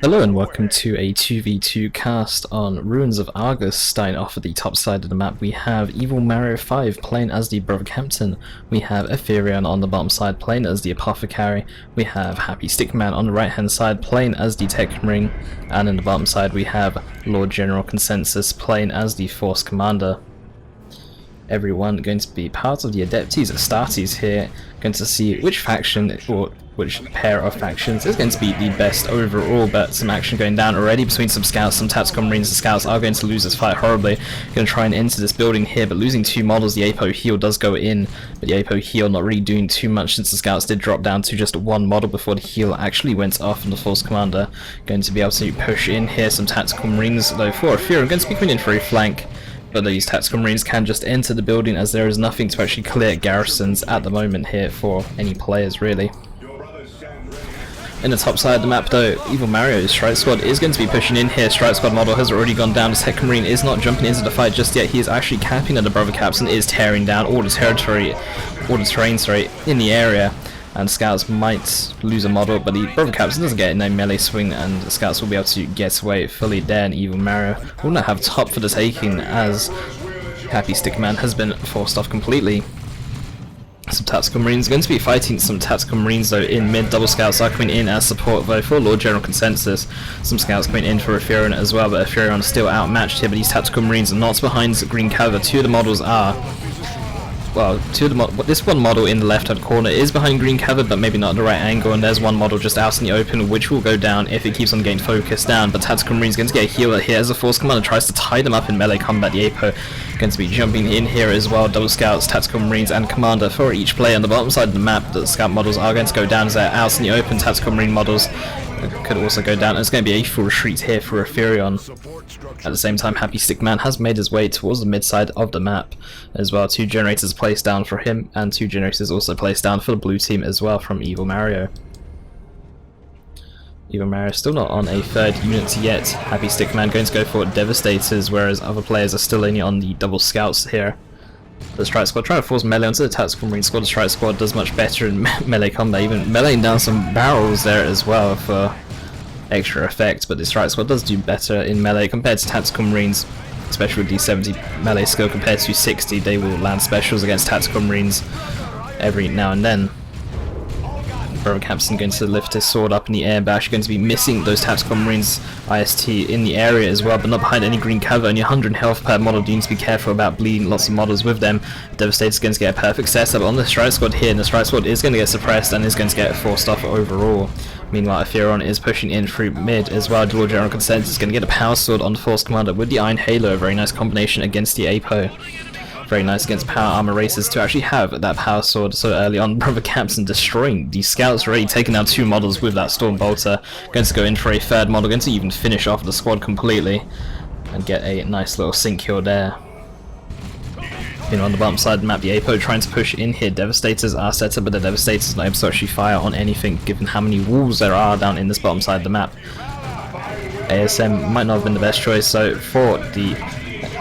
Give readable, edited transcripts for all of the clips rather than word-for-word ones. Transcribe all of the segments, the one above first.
Hello and welcome to a 2v2 cast on Ruins of Argus. Starting off at the top side of the map, we have Evilmario 5 playing as the Brother Captain. We have Aetherion on the bottom side playing as the Apothecary. We have happystickman on the right hand side playing as the Techmarine. And in the bottom side we have Lord General Consensus playing as the Force Commander. Everyone going to be part of the Adeptus Astartes here, going to see which faction or which pair of factions is going to be the best overall, but some action going down already between some scouts, some tactical marines. The scouts are going to lose this fight horribly. Going to try and enter this building here, but losing two models. The Apo heal does go in, but the Apo heal not really doing too much since the scouts did drop down to just one model before the heal actually went off, and the Force Commander going to be able to push in here. Some tactical marines though for Aetherion going to be coming in for a flank, but these tactical marines can just enter the building as there is nothing to actually clear garrisons at the moment here for any players really. In the top side of the map though, Evilmario's Strike Squad is going to be pushing in here. Strike Squad model has already gone down. The Techmarine is not jumping into the fight just yet. He is actually camping at the Brother Caps and is tearing down all the terrain in the area. And scouts might lose a model, but the Brother Caps doesn't get no melee swing, and the scouts will be able to get away fully there. And Evilmario will not have top for the taking as happystickman has been forced off completely. Some tactical marines going to be fighting some tactical marines though in mid. Double scouts are coming in as support though for Lord General Consensus. Some scouts coming in for Aetherion as well, but Aetherion is still outmatched here. But these tactical marines are not behind green cover. Two of the models are. Well, this one model in the left hand corner is behind green cover, but maybe not at the right angle, and there's one model just out in the open which will go down if it keeps on getting focused down. But tactical marine is going to get a healer here as the Force Commander tries to tie them up in melee combat. The Apo going to be jumping in here as well. Double scouts, tactical marines and commander for each player. On the bottom side of the map, the scout models are going to go down as they're out in the open. Tactical marine models could also go down. It's going to be a full retreat here for Aetherion. At the same time, happystickman has made his way towards the mid side of the map as well. Two generators placed down for him, and two generators also placed down for the blue team as well from Evilmario. Evilmario still not on a third unit yet. Happystickman going to go for Devastators, whereas other players are still only on the double scouts here. The Strike Squad trying to force melee onto the tactical marine squad. The Strike Squad does much better in melee combat, even meleeing down some barrels there as well for extra effect, but the Strike Squad does do better in melee compared to tactical marines, especially with the 70 melee skill compared to 60. They will land specials against tactical marines every now and then. Brother Captain going to lift his sword up in the air, but actually going to be missing those tactical marines IST in the area as well, but not behind any green cover. Only 100 health per model. You need to be careful about bleeding lots of models with them. Devastator's going to get a perfect setup on the Strike Squad here, and the Strike Squad is going to get suppressed and is going to get forced off overall. Meanwhile, Aetherion is pushing in through mid as well. Lord General Consensus is going to get a power sword on the Force Commander with the Iron Halo. A very nice combination against the Apo. Very nice against power armor races to actually have that power sword so early on. Brother Captain destroying the scouts, already taking down two models with that Storm Bolter. Going to go in for a third model, going to even finish off the squad completely and get a nice little sync kill there. On the bottom side of the map, the Apo trying to push in here. Devastators are set up, but the Devastators not able to actually fire on anything given how many wolves there are down in this bottom side of the map. ASM might not have been the best choice so for the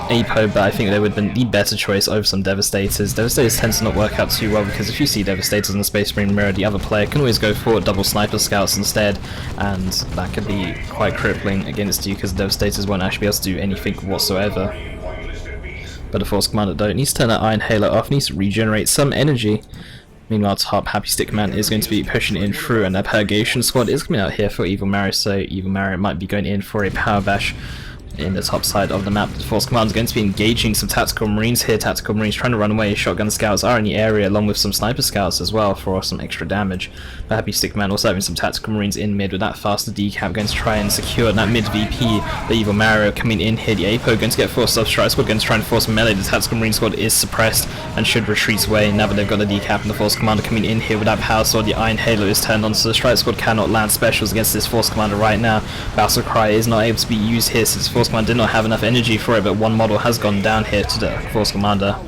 Apo, but I think they would have been the better choice over some Devastators. Devastators tend to not work out too well because if you see Devastators in the Space Marine mirror, the other player can always go for double Sniper Scouts instead, and that could be quite crippling against you because Devastators won't actually be able to do anything whatsoever. But the Force Commander though needs to turn that Iron Halo off, needs to regenerate some energy. Meanwhile, top happystickman is going to be pushing in through, and their Purgation Squad is coming out here for Evilmario, so Evilmario might be going in for a power bash in the top side of the map. The Force Commander is going to be engaging some tactical marines here. Tactical marines trying to run away. Shotgun scouts are in the area along with some sniper scouts as well for some extra damage. But happystickman also having some tactical marines in mid with that faster decap, going to try and secure that mid VP. The Evilmario coming in here. The Apo going to get forced off. Strike Squad going to try and force melee. The tactical marine squad is suppressed and should retreat away now that they've got the decap, and the Force Commander coming in here with that power sword. The Iron Halo is turned on, so the Strike Squad cannot land specials against this Force Commander right now. Battle Cry is not able to be used here since Force Commander did not have enough energy for it, but one model has gone down here to the Force Commander.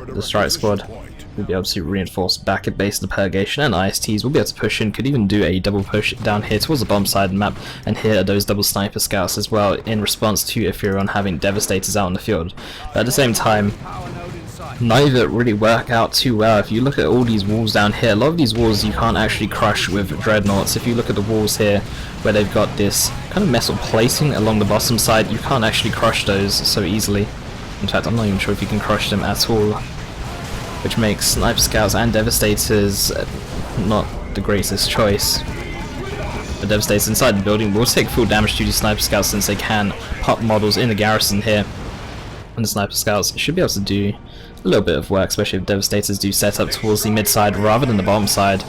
The Strike Squad will be able to reinforce back at base of the Purgation, and ISTs will be able to push in, could even do a double push down here towards the bottom side of the map, and here are those double Sniper Scouts as well in response to Aetherion having Devastators out on the field. But at the same time, neither really work out too well. If you look at all these walls down here, a lot of these walls you can't actually crush with dreadnoughts. If you look at the walls here where they've got this kind of metal plating along the bottom side, you can't actually crush those so easily. In fact, I'm not even sure if you can crush them at all, which makes sniper scouts and devastators not the greatest choice. The devastators inside the building will take full damage to the sniper scouts since they can pop models in the garrison here. And the sniper scouts should be able to do a little bit of work, especially if devastators do set up towards the mid side rather than the bottom side.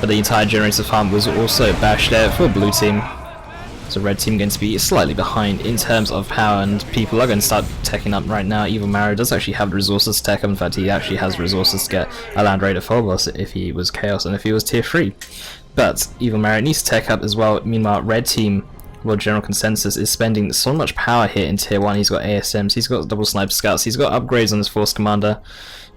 But the entire generator farm was also bashed there for blue team. So red team going to be slightly behind in terms of power, and people are going to start teching up right now. Evilmario does actually have the resources to tech up. In fact, he actually has resources to get a land raider full boss if he was chaos and if he was tier 3. But Evilmario needs to tech up as well. Meanwhile, red team, World General Consensus, is spending so much power here in tier 1. He's got ASMs, he's got double sniper scouts, he's got upgrades on his force commander.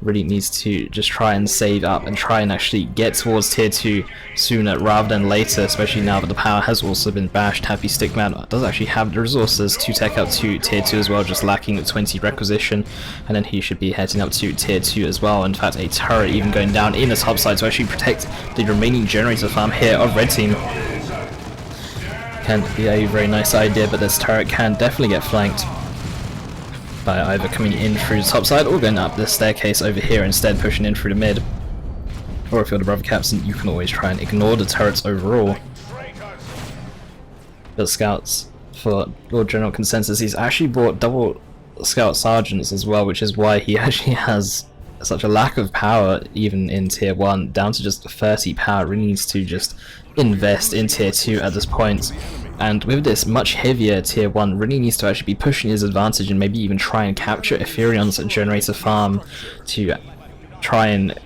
Really needs to just try and save up and try and actually get towards tier 2 sooner rather than later, especially now that the power has also been bashed. Happystickman does actually have the resources to tech up to tier 2 as well, just lacking the 20 requisition, and then he should be heading up to tier 2 as well. In fact, a turret even going down in the top side to actually protect the remaining generator farm here of red team. Can be a very nice idea, but this turret can definitely get flanked by either coming in through the top side or going up this staircase over here, instead pushing in through the mid. Or if you're the brother captain, you can always try and ignore the turrets overall. But scouts, for Lord General Consensus, he's actually brought double scout sergeants as well, which is why he actually has such a lack of power even in tier 1, down to just 30 power. Really needs to just invest in tier 2 at this point. And with this much heavier tier 1, really needs to actually be pushing his advantage and maybe even try and capture Aetherions and generator farm to try and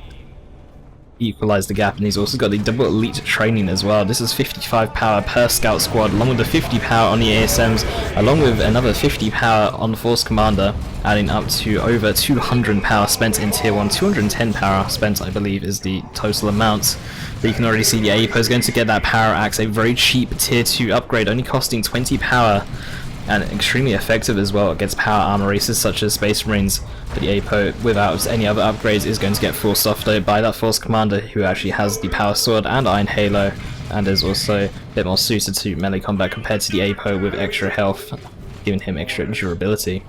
equalize the gap. And he's also got the double elite training as well. This is 55 power per scout squad, along with the 50 power on the ASMs, along with another 50 power on the force commander, adding up to over 200 power spent in tier 1. 210 power spent, I believe, is the total amount. But you can already see the Apo is going to get that power axe, a very cheap tier 2 upgrade, only costing 20 power, and extremely effective as well against power armor races such as Space Marines. But the Apo, without any other upgrades, is going to get forced off though by that force commander, who actually has the power sword and iron halo, and is also a bit more suited to melee combat compared to the Apo with extra health, giving him extra durability.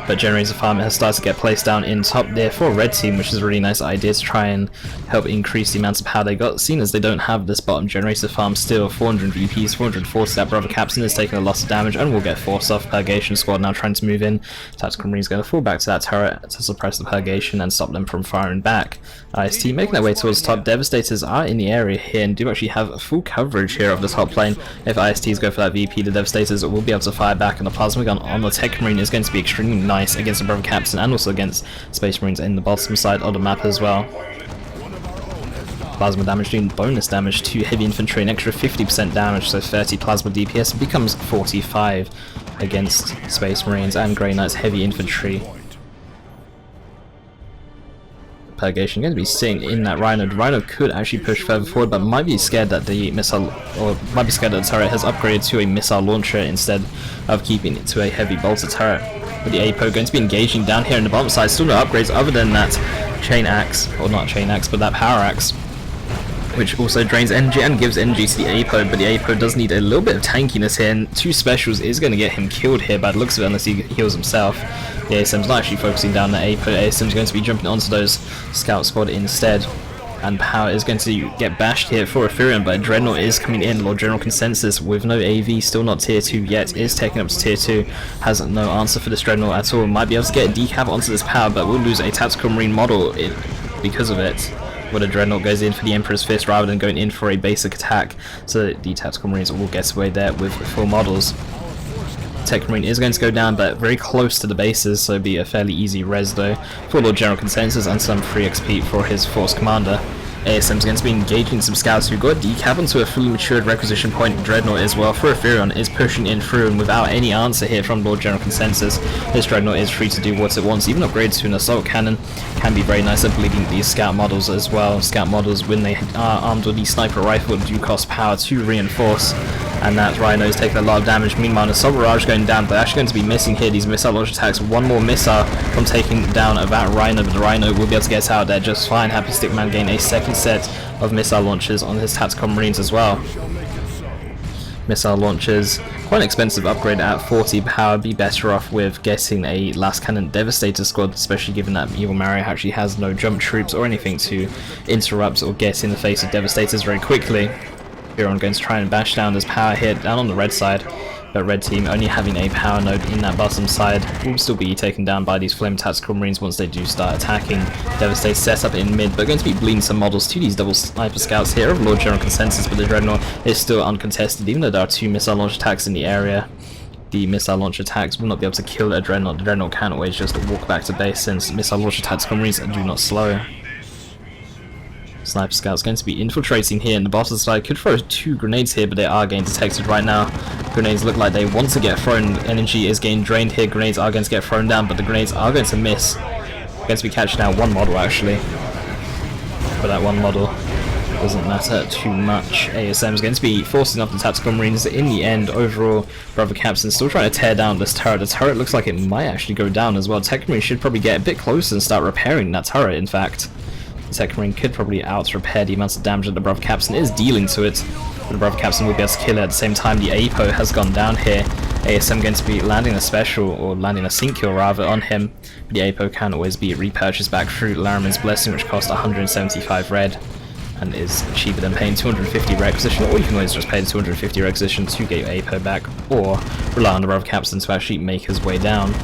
But generator farm has started to get placed down in top there for red team, which is a really nice idea to try and help increase the amount of power they got, seeing as they don't have this bottom generator farm still. 400 VPs, 440. That brother captain is taking a lot of damage and will get forced off. Purgation squad now trying to move in. Tactical Marine is going to fall back to that turret to suppress the purgation and stop them from firing back. IST making their way towards top. Devastators are in the area here and do actually have full coverage here of the top lane. If ISTs go for that VP, the Devastators will be able to fire back, and the plasma gun on the Techmarine is going to be extremely nice against the brother captain and also against Space Marines in the bottom side of the map as well. Plasma damage doing bonus damage to heavy infantry, an extra 50% damage, so 30 plasma DPS becomes 45 against Space Marines and Grey Knights heavy infantry. Purgation going to be sitting in that Rhino. The Rhino could actually push further forward, but might be scared that the missile, or might be scared that the turret has upgraded to a missile launcher instead of keeping it to a heavy bolter turret. With the Apo going to be engaging down here in the bottom side, still no upgrades other than that chain axe, or not chain axe, but that power axe, which also drains energy and gives energy to the Apo. But the Apo does need a little bit of tankiness here, and 2 specials is going to get him killed here by the looks of it, unless he heals himself. The ASM's not actually focusing down the Apo. ASM's going to be jumping onto those scout squad instead, and power is going to get bashed here for Aetherion, but Dreadnought is coming in. Lord General Consensus with no AV, still not tier 2 yet, is taking up to tier 2, has no answer for this Dreadnought at all. Might be able to get a decap onto this power, but will lose a Tactical Marine model because of it. Where the Dreadnought goes in for the Emperor's Fist rather than going in for a basic attack, so the Tactical Marines will get away there with full models. Techmarine is going to go down, but very close to the bases, so it'll be a fairly easy res though for Lord General Consensus, and some free XP for his force commander. ASM is going to be engaging some scouts who got decap onto a fully matured requisition point. Dreadnought as well for Aetherion is pushing in through, and without any answer here from Lord General Consensus, this Dreadnought is free to do what it wants. Even upgrades to an assault cannon can be very nice at bleeding these scout models as well. Scout models, when they are armed with the sniper rifle, do cost power to reinforce, and that Rhino is taking a lot of damage. Meanwhile, the Assault Barrage going down, but actually going to be missing here these missile launch attacks. One more missile from taking down that Rhino, but the Rhino will be able to get out there just fine. happystickman gain a second set of missile launches on his Tactical Marines as well. Missile launchers, quite an expensive upgrade at 40 power. Be better off with getting a Last Cannon Devastator squad, especially given that Evilmario actually has no jump troops or anything to interrupt or get in the face of Devastators very quickly. Aetherion going to try and bash down this power hit down on the red side, but red team only having a power node in that bottom side will still be taken down by these Flame Tactical Marines once they do start attacking. Devastator set up in mid, but going to be bleeding some models to these double sniper scouts here of Lord General Consensus, but the Dreadnought is still uncontested, even though there are 2 missile launch attacks in the area. The missile launch attacks will not be able to kill a Dreadnought. The Dreadnought can always just walk back to base since missile launch Tactical Marines do not slow. Sniper Scout's going to be infiltrating here, and the bottom side could throw 2 grenades here, but they are getting detected right now. Grenades look like they want to get thrown. Energy is getting drained here. Grenades are going to get thrown down, but the grenades are going to miss. Going to be catching out 1 model actually. But that 1 model doesn't matter too much. ASM is going to be forcing off the Tactical Marines in the end. Overall, Brother Captain still trying to tear down this turret. The turret looks like it might actually go down as well. Techmarine should probably get a bit closer and start repairing that turret, in fact. Techmarine could probably out-repair the amounts of damage that the Brother Captain is dealing to it. But the Brother Captain will be able to kill it at the same time. The APO has gone down here. ASM going to be landing a special, or landing a sync kill rather, on him. But the APO can always be repurchased back through Laraman's Blessing, which cost 175 red. And is cheaper than paying 250 requisition, or you can always just pay the 250 requisition to get your APO back, or rely on the Brother Captain to actually make his way down.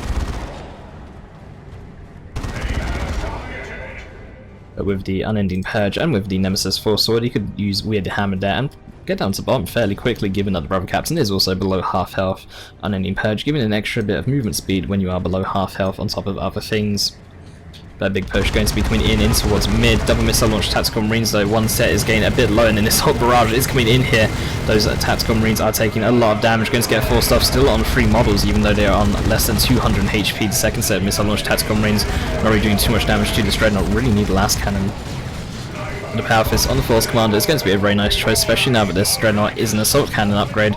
With the Unending Purge and with the Nemesis Force Sword, you could use Weird Hammer there and get down to bottom fairly quickly, given that the Brother Captain is also below half health. Unending Purge giving an extra bit of movement speed when you are below half health on top of other things. That big push going to be coming in towards mid. Double missile launch Tactical Marines though, 1 set is getting a bit low, and then this Assault Barrage is coming in here. Those Tactical Marines are taking a lot of damage, going to get forced off, still on 3 models, even though they are on less than 200 HP. The second set of missile launch Tactical Marines not really doing too much damage to this Dreadnought, really need the last cannon. The Power Fist on the Force Commander is going to be a very nice choice, especially now that this Dreadnought is an Assault Cannon upgrade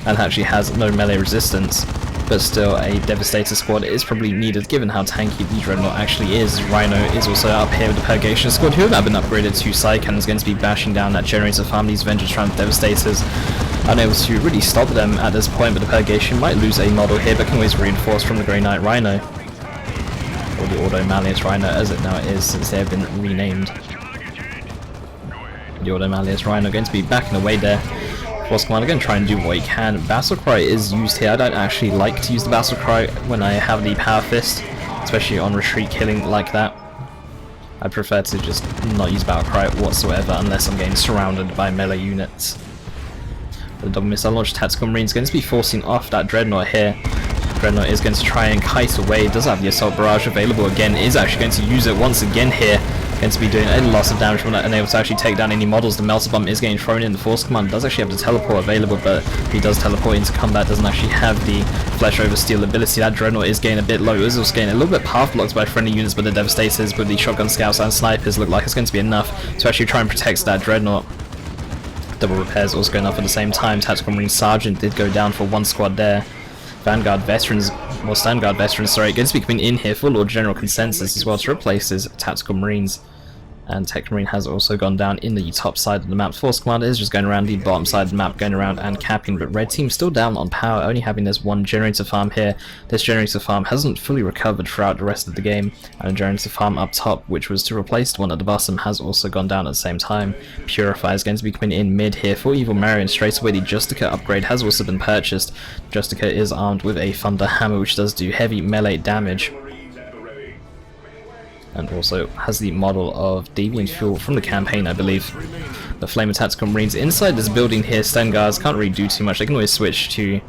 and actually has no melee resistance. But still, a Devastator squad is probably needed given how tanky the Dreadnought actually is. Rhino is also up here with the Purgation squad, who have now been upgraded to Side Cannons, going to be bashing down that Generator farm. These Vengeance Round Devastators unable to really stop them at this point, but the Purgation might lose a model here, but can always reinforce from the Grey Knight Rhino. Or the Ordo Malleus Rhino as it now is, since they have been renamed. The Ordo Malleus Rhino going to be backing away there. Force Commander going to try and do what he can. Battle Cry is used here. I don't actually like to use the Battle Cry when I have the Power Fist, especially on retreat killing like that. I prefer to just not use Battle Cry whatsoever unless I'm getting surrounded by melee units. The double missile launch Tactical Marine is going to be forcing off that Dreadnought here. Dreadnought is going to try and kite away. Does have the Assault Barrage available again. Is actually going to use it once again here. Going to be doing a lot of damage when not unable to actually take down any models. The Melter Bomb is getting thrown in. The Force Command does actually have the teleport available, but he does teleport into combat, doesn't actually have the Flesh over Steel ability. That Dreadnought is getting a bit low. It is also getting a little bit path blocked by friendly units, but the Devastators with the Shotgun Scouts and Snipers look like it's going to be enough to actually try and protect that Dreadnought. Double repairs also going off at the same time. Tactical Marine Sergeant did go down for 1 squad there. Vanguard Veterans, well, Standguard Veterans, sorry, going to be coming in here for Lord General Consensus as well to replace his Tactical Marines. And Techmarine has also gone down in the top side of the map. Force Commander is just going around the bottom side of the map, going around and capping, but Red Team still down on power, only having this 1 Generator farm here. This Generator farm hasn't fully recovered throughout the rest of the game, and a Generator farm up top, which was to replace the one at the bottom, has also gone down at the same time. Purify is going to be coming in mid here for Evilmario, and straight away the Justica upgrade has also been purchased. Justica is armed with a Thunder Hammer, which does do heavy melee damage. And also has the model of Deviant Fuel from the campaign, I believe. The Flame Tactical Marines inside this building here, Stun Guards can't really do too much. They can always switch to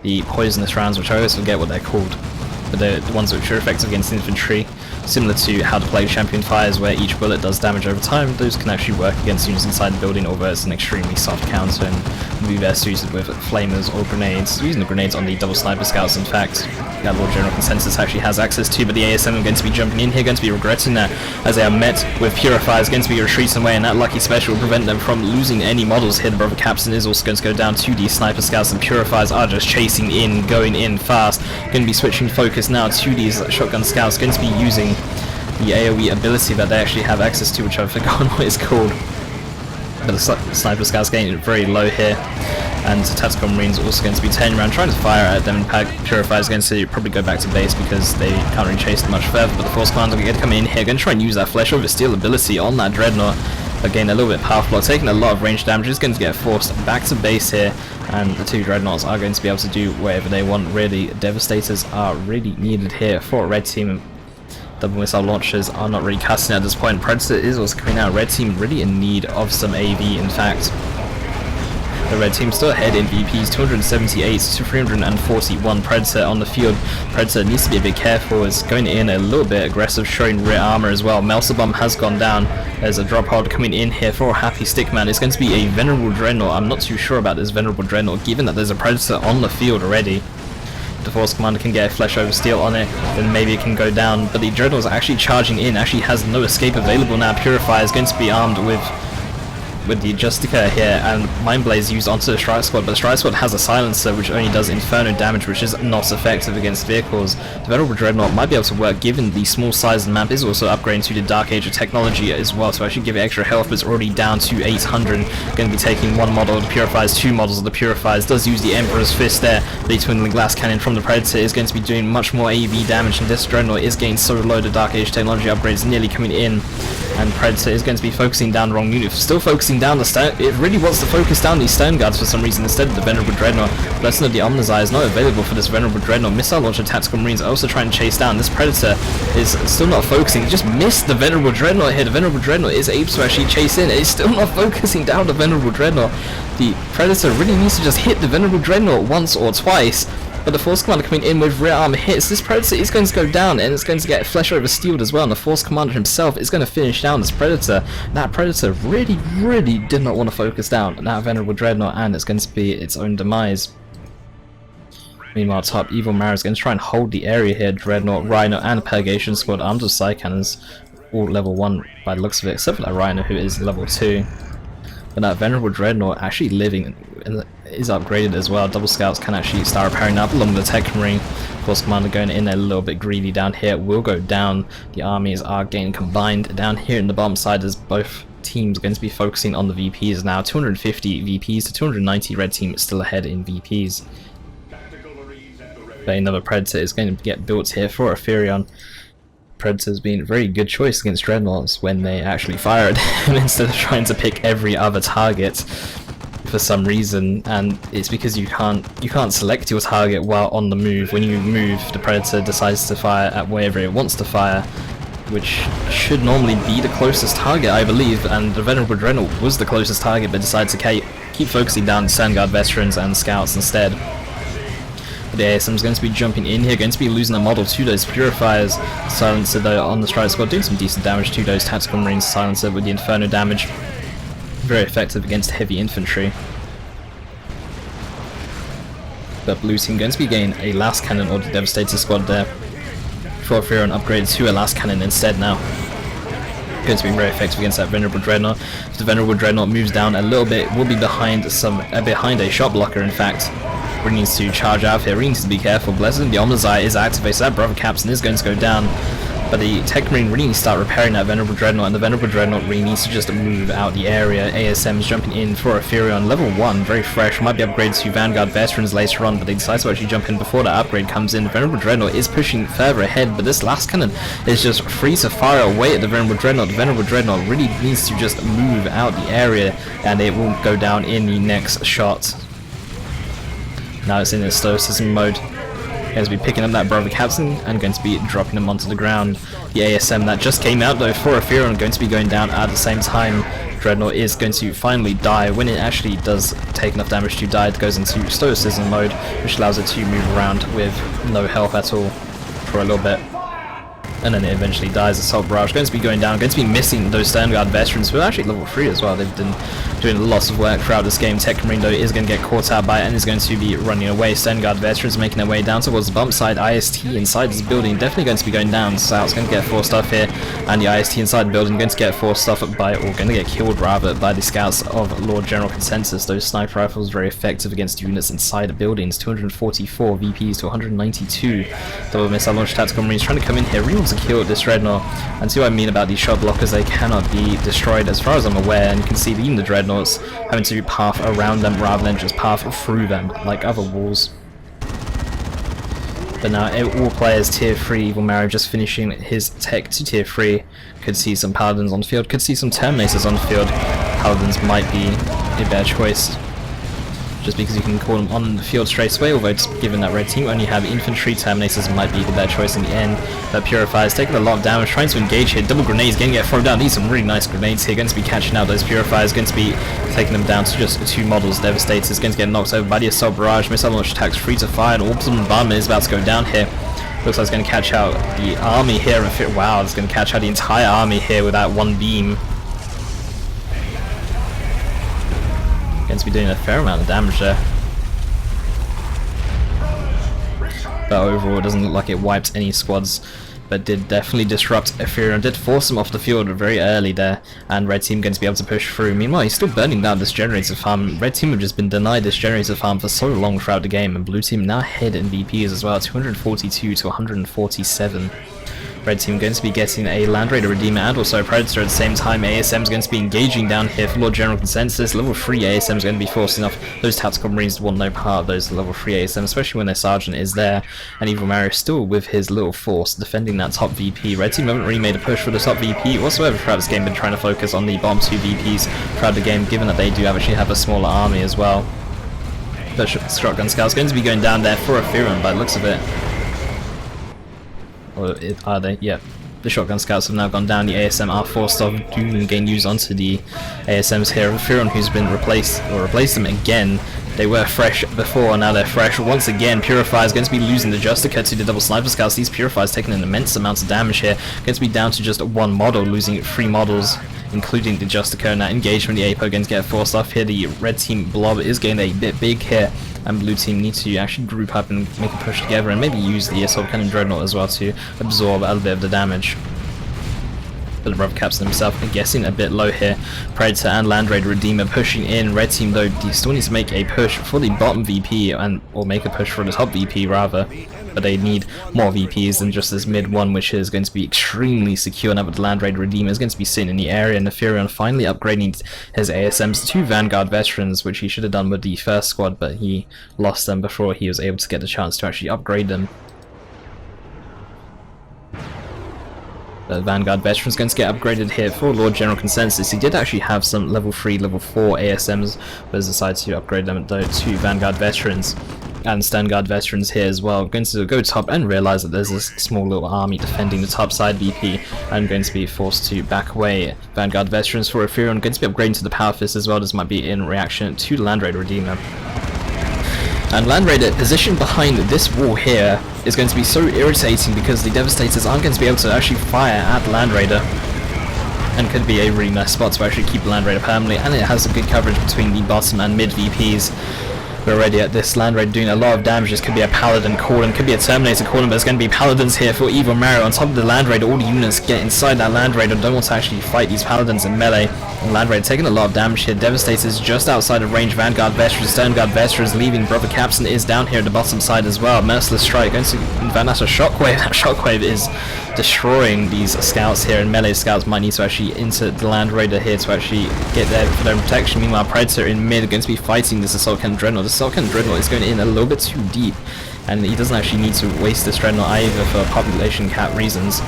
the Poisonous Rounds, which I always forget what they're called. But they're the ones which are effective against infantry. Similar to how the Plague Champion fires, where each bullet does damage over time, those can actually work against units inside the building, although it's an extremely soft counter and be best suited with flamers or grenades. Using the grenades on the double sniper scouts, in fact, that Lord General Consensus actually has access to, but the ASM are going to be jumping in here, going to be regretting that, as they are met with Purifiers, going to be retreating away, and that lucky special will prevent them from losing any models here. The Brother Captain is also going to go down to the sniper scouts, and Purifiers are just chasing in, going in fast. Going to be switching focus now to these shotgun scouts, going to be using the AoE ability that they actually have access to, which I've forgotten what it's called. But the sniper scouts getting very low here, and the tactical marines also going to be turning around trying to fire at them. Purifier is going to probably go back to base because they can't really chase much further, but the Force Commander are going to come in here, going to try and use that Flesh over Steel ability on that Dreadnought. Again, a little bit powerful block, taking a lot of range damage, is going to get forced back to base here, and the two Dreadnoughts are going to be able to do whatever they want. Really, Devastators are really needed here for Red Team. Double missile launchers are not really casting at this point. Predator is also coming out. Red Team really in need of some AV, in fact. The Red Team still ahead in VPs, 278 to 341. Predator on the field. Predator needs to be a bit careful, is going in a little bit aggressive, showing rear armor as well. Melter Bomb has gone down. There's a drop pod coming in here for Happy Stickman. It's going to be a Venerable Dreadnought. I'm not too sure about this Venerable Dreadnought, given that there's a Predator on the field already. The Force Commander can get a Flesh over Steel on it, then maybe it can go down, but the Dreadnought's actually charging in, actually has no escape available now. Purifier is going to be armed with the Justica here, and Mind Blaze used onto the Strike Squad, but the Strike Squad has a silencer which only does inferno damage, which is not effective against vehicles. The Venerable Dreadnought might be able to work given the small size of the map, is also upgrading to the Dark Age of technology as well, so actually give it extra health, but it's already down to 800. Going to be taking one model of the Purifiers, two models of the Purifiers, does use the Emperor's Fist there. The Twin Glass Cannon from the Predator is going to be doing much more AV damage, and this Dreadnought is getting so low. The Dark Age technology upgrade is nearly coming in, and Predator is going to be focusing down the wrong unit, still focusing down the Stern. It really wants to focus down these Stern Guards for some reason instead of the Venerable Dreadnought. Lesson of the Omnizai is not available for this Venerable Dreadnought. Missile Launcher Tactical Marines are also trying to chase down. This Predator is still not focusing. He just missed the Venerable Dreadnought here. The Venerable Dreadnought is able to actually chase in. It's still not focusing down the Venerable Dreadnought. The Predator really needs to just hit the Venerable Dreadnought once or twice. But the Force Commander coming in with rear armor hits. This Predator is going to go down, and it's going to get Flesh over Steeled as well, and the Force Commander himself is going to finish down this Predator. That Predator really did not want to focus down that Venerable Dreadnought, and it's going to be its own demise. Meanwhile, top Evilmario is going to try and hold the area here. Dreadnought, Rhino, and Purgation Squad armed with Psy Cannons, all level 1 by the looks of it, except for that Rhino who is level 2. But that Venerable Dreadnought actually living is upgraded as well. Double Scouts can actually start repairing up along with the Techmarine. Force Commander going in a little bit greedy down here will go down. The armies are getting combined down here in the bottom side as both teams are going to be focusing on the VPs now. 250 VPs to 290 Red Team is still ahead in VPs. But another Predator is going to get built here for Aetherion. Predator's been a very good choice against Dreadnoughts when they actually fire at them instead of trying to pick every other target for some reason, and it's because you can't select your target while on the move. When you move, the Predator decides to fire at wherever it wants to fire, which should normally be the closest target, I believe, and the Venerable Dreadnought was the closest target, but decided to keep focusing down Sandguard Veterans and Scouts instead. The ASM is going to be jumping in here, going to be losing a model to those Purifiers. Silencer though on the Strike Squad doing some decent damage to those Tactical Marines. Silencer with the Inferno damage. Very effective against heavy infantry. But Blue Team going to be getting a Last Cannon or the Devastator Squad there. For Aetherion upgraded to a Last Cannon instead now. Going to be very effective against that Venerable Dreadnought. If the Venerable Dreadnought moves down a little bit, will be behind a shot blocker in fact. Really needs to charge out here, really needs to be careful. Blessing the Omnizai is activated, so that Brother Captain is going to go down. But the Techmarine really needs to start repairing that Venerable Dreadnought, and the Venerable Dreadnought really needs to just move out the area. ASM is jumping in for Aetherion, level 1, very fresh, might be upgraded to Vanguard Veterans later on, but they decide to actually jump in before that upgrade comes in. The Venerable Dreadnought is pushing further ahead, but this Last Cannon is just free to fire away at the Venerable Dreadnought. The Venerable Dreadnought really needs to just move out the area, and it will go down in the next shot. Now it's in its stoicism mode. Going to be picking up that Brother Captain and going to be dropping him onto the ground. The ASM that just came out though for Aetherion going to be going down at the same time. Dreadnought is going to finally die. When it actually does take enough damage to die, it goes into stoicism mode, which allows it to move around with no health at all for a little bit. and then it eventually dies. Assault Barrage going to be going down, going to be missing those Stern Guard veterans, who are actually level 3 as well. They've been doing lots of work throughout this game. Techmarine though is going to get caught out by it and is going to be running away. Stern Guard veterans making their way down towards the bump side. IST inside this building definitely going to be going down, so it's going to get forced off here, and the IST inside the building going to get forced off by, or going to get killed rather, by the scouts of Lord General Consensus. Those sniper rifles very effective against units inside the buildings. 244 VPs to 192. Double missile launch tactical marines trying to come in here, really want to kill this dreadnought. And see what I mean about these shot blockers, they cannot be destroyed as far as I'm aware, and you can see that even the dreadnoughts having to path around them rather than just path through them like other walls. But now all players tier 3, Evilmario just finishing his tech to tier 3, could see some paladins on the field, could see some terminators on the field. Paladins might be a better choice, just because you can call them on the field straight away, although given that red team only have infantry, terminators might be the better choice in the end. But Purifiers taking a lot of damage, trying to engage here, double grenades, going to get thrown down. These are some really nice grenades here, going to be catching out those Purifiers, going to be taking them down to just 2 models. Devastators going to get knocked over by the Assault Barrage, missile launch attacks free to fire, and Orbital Bombardment is about to go down here. Looks like it's going to catch out the army here, and wow, it's going to catch out the entire army here with that one beam. Going to be doing a fair amount of damage there, but overall it doesn't look like it wiped any squads, but did definitely disrupt Aetherion, did force him off the field very early there, and red team going to be able to push through. Meanwhile, he's still burning down this generator farm. Red team have just been denied this generator farm for so long throughout the game, and blue team now ahead in VPs as well, 242 to 147. Red team going to be getting a Land Raider Redeemer and also a Predator at the same time. ASM is going to be engaging down here for Lord General Consensus. Level 3 ASM is going to be forcing off those Tactical Marines to want no part of those level 3 ASM, especially when their Sergeant is there. And Evilmario still with his little force defending that top VP. Red team haven't really made a push for the top VP whatsoever throughout this game, been trying to focus on the bottom 2 VPs throughout the game, given that they do actually have a smaller army as well. The Shotgun Scout's going to be going down there for Aetherion by the looks of it. Or are they? Yeah. The Shotgun Scouts have now gone down. The ASM are forced off, do gain use onto the ASMs here. Aetherion, who's been replaced them again. They were fresh before, now they're fresh once again. Purifiers going to be losing the Justica to the double sniper scouts. These Purifiers taking an immense amount of damage here. Going to be down to just 1 model, losing 3 models, including the Justica. And that engagement, the APO going to get forced off here. The red team blob is getting a bit big here, and blue team need to actually group up and make a push together, and maybe use the Assault Cannon Dreadnought as well to absorb a little bit of the damage. But the Brother Captain himself guessing a bit low here. Predator and Land Raider Redeemer pushing in. Red team though still needs to make a push for the bottom VP, or make a push for the top VP rather. But they need more VPs than just this mid one, which is going to be extremely secure now that the Land Raider Redeemer is going to be sitting in the area. And Aetherion finally upgrading his ASMs to Vanguard Veterans, which he should have done with the first squad, but he lost them before he was able to get the chance to actually upgrade them. The Vanguard Veterans going to get upgraded here for Lord General Consensus. He did actually have some level 3, level 4 ASMs, but has decided to upgrade them though to Vanguard Veterans. And Stern Guard Veterans here as well. Going to go top and realise that there's this small little army defending the top side VP, and going to be forced to back away. Vanguard Veterans for Aetherion going to be upgrading to the Power Fist as well. This might be in reaction to the Land Raider Redeemer. And Land Raider positioned behind this wall here is going to be so irritating, because the Devastators aren't going to be able to actually fire at Land Raider, and could be a really nice spot to actually keep the Land Raider permanently, and it has a good coverage between the bottom and mid VPs. We're already at this Land Raider doing a lot of damage. This could be a Paladin calling, could be a Terminator calling, but it's going to be Paladins here for Evilmario on top of the Land Raider. All the units get inside that Land Raider, don't want to actually fight these Paladins in melee. And Land Raider taking a lot of damage here. Devastators just outside of range. Vanguard Veterans, Stern Guard Veterans leaving. Brother Captain is down here at the bottom side as well. Merciless Strike going to, in fact that's a Shockwave. That Shockwave is destroying these scouts here, and melee scouts might need to actually enter the Land Raider here to actually get there for their protection. Meanwhile, Predator in mid going to be fighting this Assault Cannon Dreadnought. The Assault Cannon Dreadnought is going in a little bit too deep, and he doesn't actually need to waste this Dreadnought either for population cap reasons.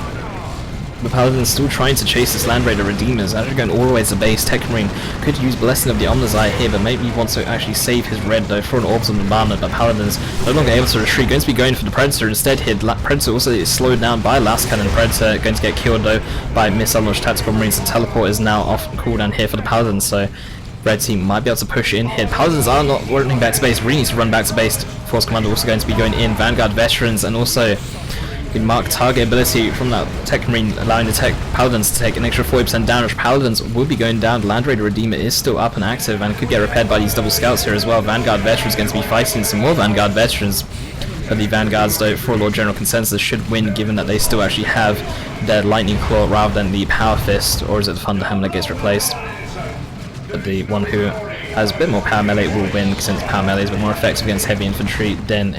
The Paladin's still trying to chase this Land Raider Redeemers, actually going all the way to the base. Techmarine could use Blessing of the Omnizai here, but maybe he wants to actually save his red though for an Orbital Bombardment. But Paladin's no longer able to retreat, going to be going for the Predator instead here. Predator also is slowed down by Last Cannon. Predator going to get killed though by Missile Launch Tactical Marines. The Teleport is now off cooldown here for the Paladins, so red team might be able to push in here. Paladins are not running back to base, really need to run back to base. Force Commander also going to be going in. Vanguard Veterans and also The marked target ability from that Techmarine allowing the Paladins to take an extra 40% damage. Paladins will be going down. Land Raider Redeemer is still up and active and could get repaired by these double scouts here as well. Vanguard Veterans going to be fighting some more Vanguard Veterans. But the Vanguards, though, for Lord General Consensus, should win, given that they still actually have their Lightning Claw rather than the Power Fist, or is it the Thunder Hammer that gets replaced? But the one who has a bit more power melee will win, since power melee is a bit more effective against heavy infantry than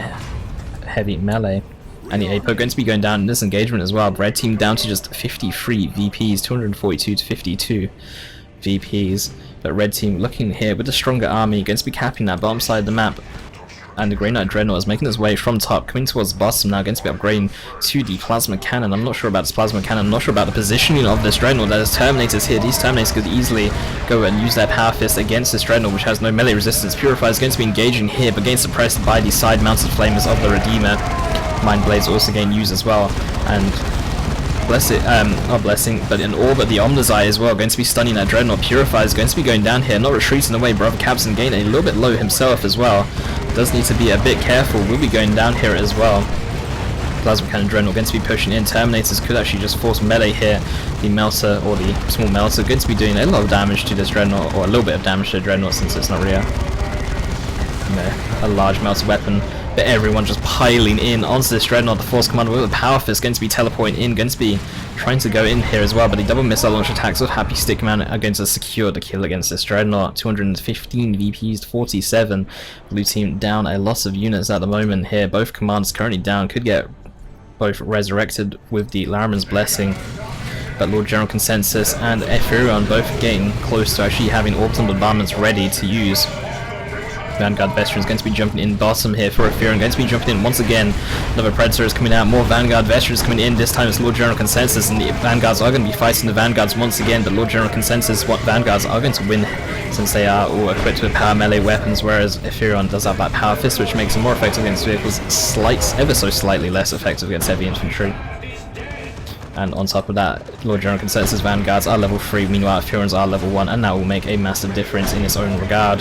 heavy melee. And the APO going to be going down in this engagement as well. Red team down to just 53 VPs, 242 to 52 VPs. But red team looking here with a stronger army, going to be capping that bottom side of the map. And the Grey Knight Dreadnought is making its way from top, coming towards the bottom now, going to be upgrading to the Plasma Cannon. I'm not sure about this Plasma Cannon, I'm not sure about the positioning of this Dreadnought. There's Terminators here. These Terminators could easily go and use their Power Fist against this Dreadnought, which has no melee resistance. Purifier is going to be engaging here, but getting suppressed by the side-mounted flamers of the Redeemer. Mind Blades also getting used as well, and not Blessing, but in all but the Omnizai as well, going to be stunning that Dreadnought. Purifier is going to be going down here, not retreating away. Brother Capson getting a little bit low himself as well. Does need to be a bit careful. Will be going down here as well. Plasma Cannon Dreadnought going to be pushing in. Terminators could actually just force melee here. The Melter, or the small Melter, going to be doing a lot of damage to this Dreadnought, or a little bit of damage to the Dreadnought, since it's not really a large Melter weapon. But everyone just piling in onto this Dreadnought. The Force Commander with a Power Fist going to be teleporting in, going to be trying to go in here as well. But the double missile launch attacks of Happy Stickman are going to secure the kill against this Dreadnought. 215 VPs to 47. Blue team down a lot of units at the moment here. Both commanders currently down. Could get both resurrected with the Laraman's Blessing. But Lord General Consensus and Aetherion both getting close to actually having orbital bombardments ready to use. Vanguard Veterans going to be jumping in bottom here for Aetherion, going to be jumping in once again. Another Predator is coming out, more Vanguard Veterans coming in. This time it's Lord General Consensus, and the Vanguards are going to be fighting the Vanguards once again. But Lord General Consensus, what Vanguards are going to win, since they are all equipped with power melee weapons, whereas Aetherion does have that Power Fist, which makes them more effective against vehicles, ever so slightly less effective against heavy infantry. And on top of that, Lord General Consensus Vanguards are level 3, meanwhile Aetherions are level 1, and that will make a massive difference in its own regard.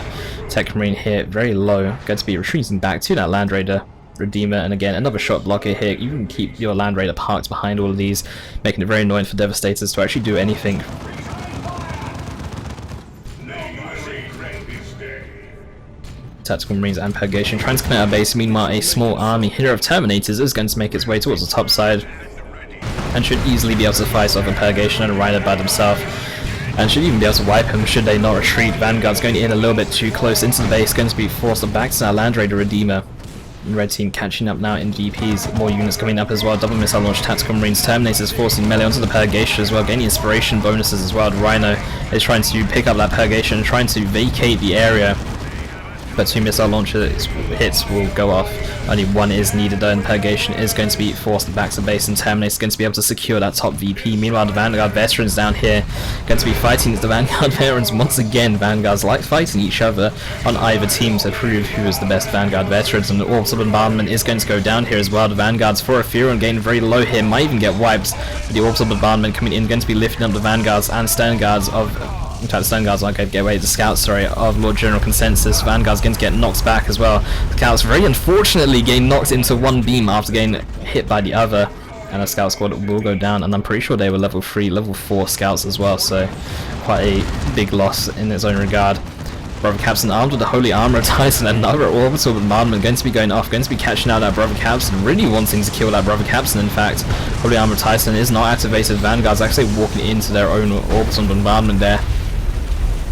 Techmarine here, very low, going to be retreating back to that Land Raider Redeemer, and again, another shot blocker here. You can keep your Land Raider parked behind all of these, making it very annoying for Devastators to actually do anything. Tactical Marines and Purgation trying to come out of base, meanwhile a small army here of Terminators is going to make its way towards the top side, and should easily be able to fight off a Purgation and a Rider by themselves, and should even be able to wipe him should they not retreat. Vanguard's going in a little bit too close into the base, going to be forced back to our Land Raider Redeemer. Red team catching up now in VPs, more units coming up as well. Double missile launch Tactical Marines, Terminators forcing melee onto the Purgation as well, gaining inspiration bonuses as well. The Rhino is trying to pick up that Purgation, trying to vacate the area. But 2 missile launcher hits will go off. Only 1 is needed though, and Purgation is going to be forced back to base, and Terminator is going to be able to secure that top VP. Meanwhile, the Vanguard Veterans down here going to be fighting the Vanguard Veterans once again. Vanguards like fighting each other on either team to prove who is the best Vanguard Veterans, and the orbital bombardment is going to go down here as well. The Vanguards for Aetherion getting very low here, might even get wiped. But the orbital bombardment coming in, going to be lifting up the Vanguards and Stern Guards of... In fact, the Stern Guards aren't going to get away. The Scouts, sorry, of Lord General Consensus. Vanguard's going to get knocked back as well. The Scouts very unfortunately getting knocked into one beam after getting hit by the other. And the Scout squad will go down, and I'm pretty sure they were level 3, level 4 Scouts as well, so quite a big loss in its own regard. Brother Capson armed with the Holy Armor of Tyson, another orbital bombardment going to be going off, going to be catching out that Brother Capson, really wanting to kill that Brother Capson. In fact, Holy Armor of Tyson is not activated. Vanguard's actually walking into their own orbital bombardment there.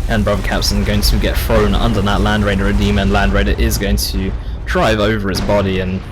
And Brother Capson going to get thrown under that Land Raider Redeemer, and Land Raider is going to drive over his body and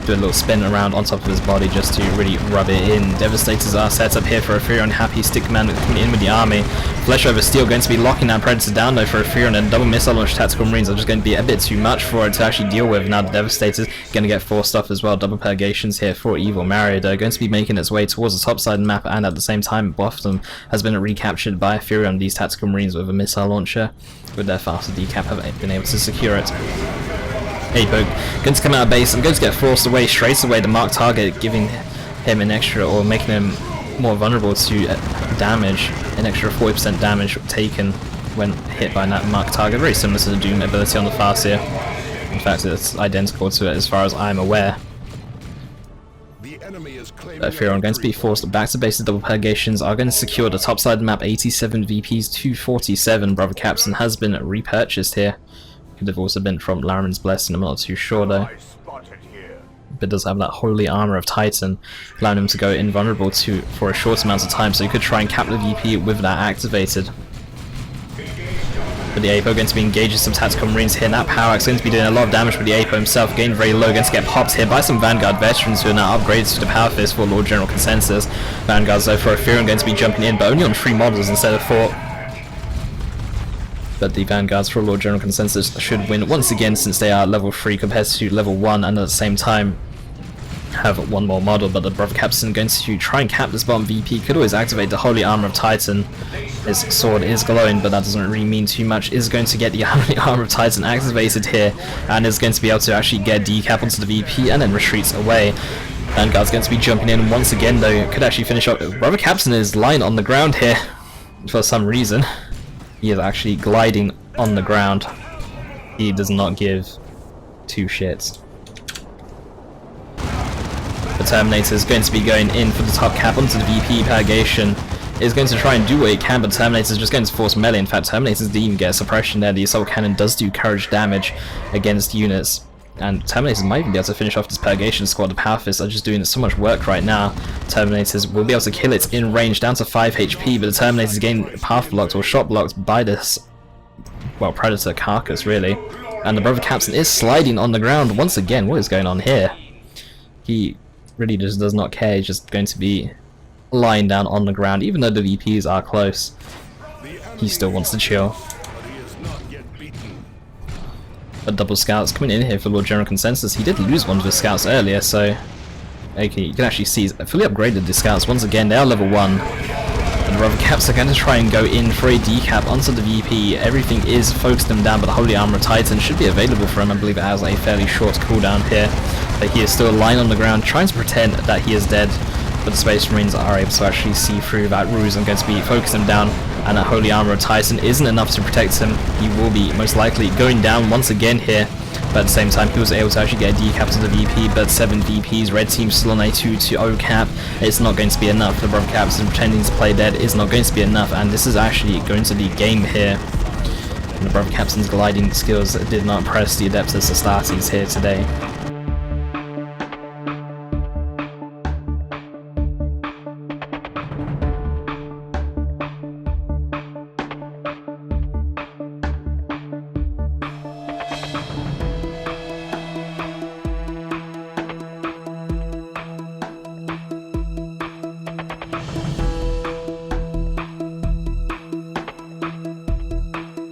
do a little spin around on top of his body just to really rub it in. Devastators are set up here for Aetherion. Happy Stickman coming in with the army. Flesh over Steel going to be locking that Predator down though for Aetherion, and double missile launch Tactical Marines are just going to be a bit too much for it to actually deal with. Now the Devastators going to get forced off as well. Double Purgations here for Evilmario. They're going to be making its way towards the top side of the map, and at the same time bottom has been recaptured by Aetherion. These Tactical Marines with a missile launcher with their faster decap have been able to secure it. Apoke going to come out of base and going to get forced away straight away. The marked target giving him an extra, or making him more vulnerable to damage, an extra 40% damage taken when hit by that marked target, very similar to the Doom ability on the Farseer. In fact, it's identical to it as far as I'm aware. Aetherion going to be forced back to base. The double purgations are going to secure the top side of the map. 87 VPs, 247. Brother Captain has been repurchased here. Could have also been from Laramon's Blessing, I'm not too sure though. But does have that holy armor of Titan, allowing him to go invulnerable for a short amount of time, so he could try and cap the VP with that activated. But the Apo going to be engaging some tactical marines here, and that power axe going to be doing a lot of damage, but the Apo himself getting very low, going to get popped here by some Vanguard veterans who are now upgraded to the Power Fist for Lord General Consensus. Vanguards though for Aetherion going to be jumping in, but only on 3 models instead of 4. But the Vanguards for Lord General Consensus should win once again, since they are level 3 compared to level 1, and at the same time have 1 more model. But the Brother Captain going to try and cap this bottom VP, could always activate the Holy Armor of Titan. His sword is glowing, but that doesn't really mean too much. Is going to get the Holy Armor of Titan activated here, and is going to be able to actually get decap onto the VP and then retreats away. Vanguard's going to be jumping in once again though, could actually finish up. Brother Captain is lying on the ground here for some reason. He is actually gliding on the ground. He does not give 2 shits. The Terminator is going to be going in for the top cap onto the VP. Purgation is going to try and do what it can, but Terminator is just going to force melee. In fact, Terminator didn't even get a suppression there. The assault cannon does do courage damage against units, and Terminators might even be able to finish off this Purgation squad. The Power Fists are just doing so much work right now. Terminators will be able to kill it in range down to 5 HP, but the Terminators getting path blocked or shot blocked by this, well, Predator carcass really. And the Brother Captain is sliding on the ground once again. What is going on here? He really just does not care. He's just going to be lying down on the ground, even though the VPs are close. He still wants to chill. But double scouts coming in here for Lord General Consensus. He did lose one of his scouts earlier, so okay, you can actually see he's fully upgraded the scouts once again. They are level 1. And the Brother Caps are going to try and go in for a decap onto the VP. Everything is focused him down, but the Holy Armor of Titan should be available for him. I believe it has a fairly short cooldown here. But he is still lying on the ground, trying to pretend that he is dead. But the Space Marines are able to actually see through that ruse and going to be focusing him down. And that Holy Armor of Titan isn't enough to protect him. He will be most likely going down once again here. But at the same time, he was able to actually get a decap to the VP. But 7 VPs, red team still on a 2-0 cap. It's not going to be enough. The Brother Captain pretending to play dead is not going to be enough. And this is actually going to be game here. And the Brother Captain's gliding skills did not impress the Adeptus Astartes here today.